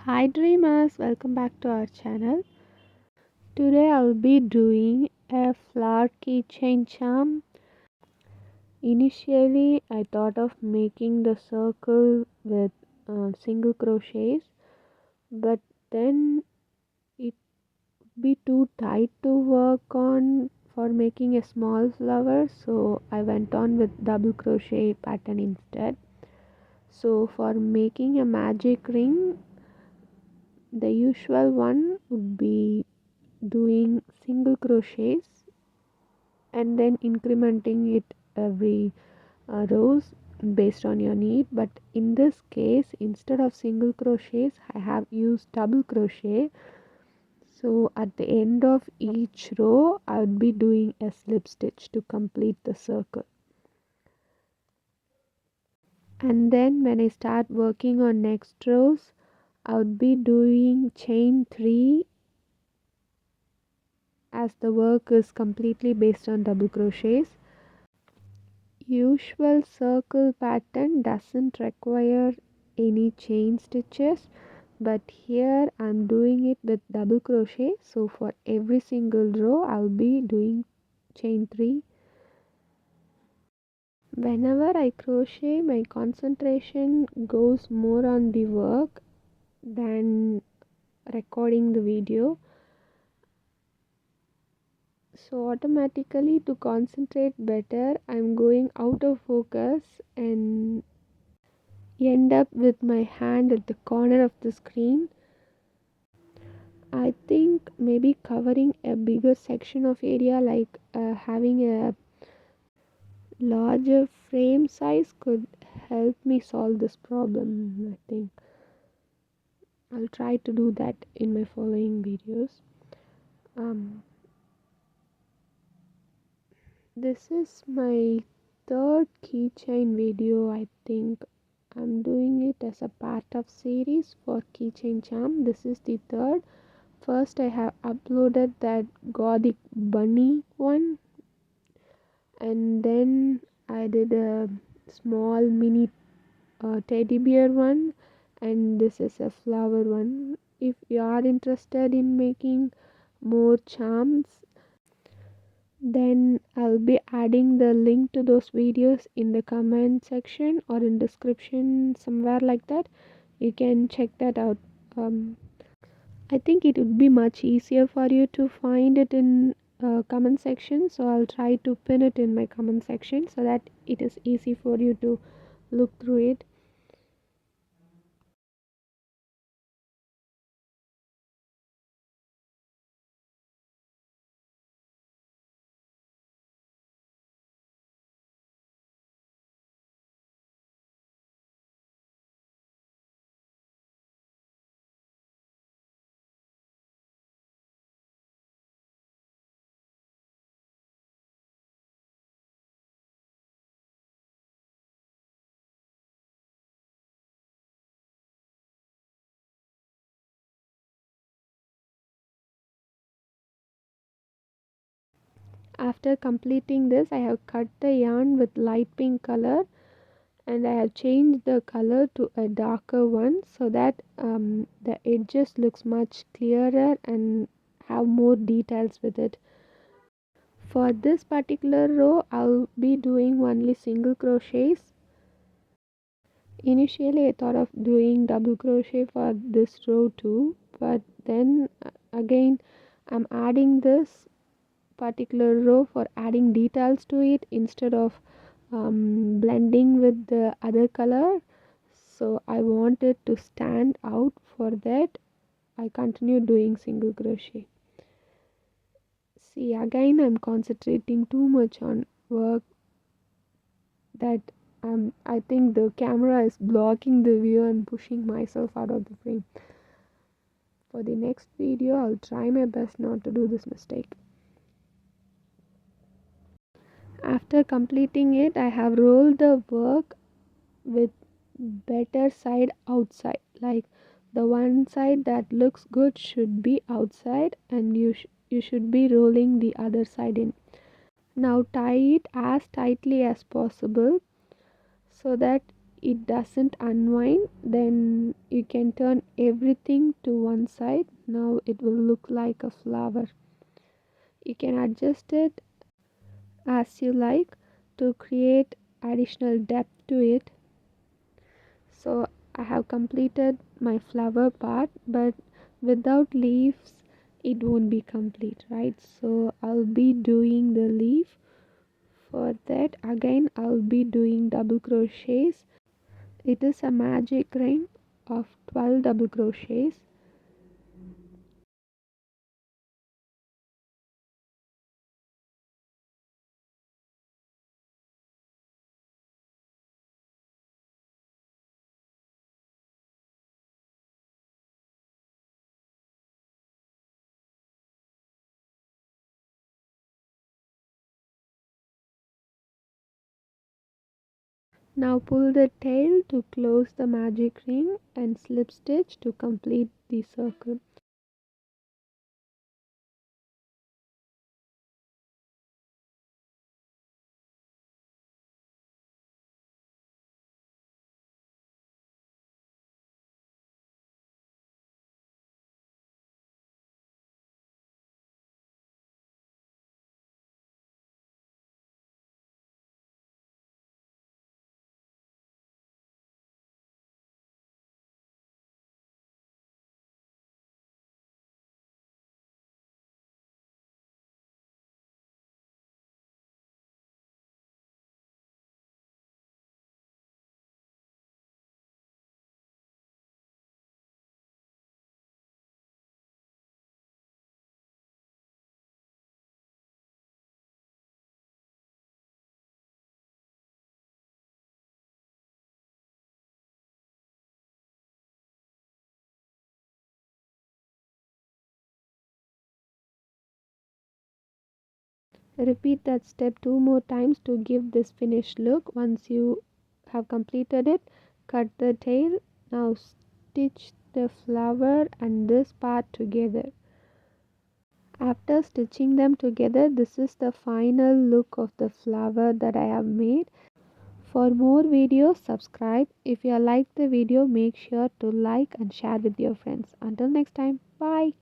Hi dreamers, welcome back to our channel. Today I'll be doing a flower keychain charm. Initially I thought of making the circle with single crochets, but then it would be too tight to work on for making a small flower, so I went on with double crochet pattern instead. So for making a magic ring, the usual one would be doing single crochets and then incrementing it every rows based on your need, but in this case instead of single crochets I have used double crochet. So at the end of each row I would be doing a slip stitch to complete the circle, and then when I start working on next rows I would be doing chain 3, as the work is completely based on double crochets. Usual circle pattern doesn't require any chain stitches, but here I'm doing it with double crochet, so for every single row I'll be doing chain 3. Whenever I crochet, my concentration goes more on the work than recording the video, so automatically to concentrate better I'm going out of focus and end up with my hand at the corner of the screen. I think maybe covering a bigger section of area, like having a larger frame size, could help me solve this problem. I think I'll try to do that in my following videos. um, this is my third keychain video. I think I'm doing it as a part of series for keychain charm. This is the third. First I have uploaded that gothic bunny one, and then I did a small mini teddy bear one, and this is a flower one. If you are interested in making more charms, then I'll be adding the link to those videos in the comment section or in description somewhere like that. You can check that out. I think it would be much easier for you to find it in comment section, so I'll try to pin it in my comment section so that it is easy for you to look through it. After completing this, I have cut the yarn with light pink color, and I have changed the color to a darker one so that the edges looks much clearer and have more details with it. For this particular row I'll be doing only single crochets. Initially I thought of doing double crochet for this row too, but then again I'm adding this particular row for adding details to it instead of blending with the other color, so I want it to stand out. For that I continue doing single crochet. See, again I'm concentrating too much on work that I think the camera is blocking the view and pushing myself out of the frame. For the next video I'll try my best not to do this mistake. After completing it, I have rolled the work with better side outside, like the one side that looks good should be outside, and you should be rolling the other side in. Now tie it as tightly as possible so that it doesn't unwind, then you can turn everything to one side. Now it will look like a flower. You can adjust it as you like to create additional depth to it. So I have completed my flower part, but without leaves it won't be complete, right? So I'll be doing the leaf. For that again I'll be doing double crochets. It is a magic ring of 12 double crochets. Now pull the tail to close the magic ring and slip stitch to complete the circle. Repeat that step 2 more times to give this finished look. Once you have completed it, cut the tail. Now stitch the flower and this part together. After stitching them together, this is the final look of the flower that I have made. For more videos, subscribe. If you like the video, make sure to like and share with your friends. Until next time, bye.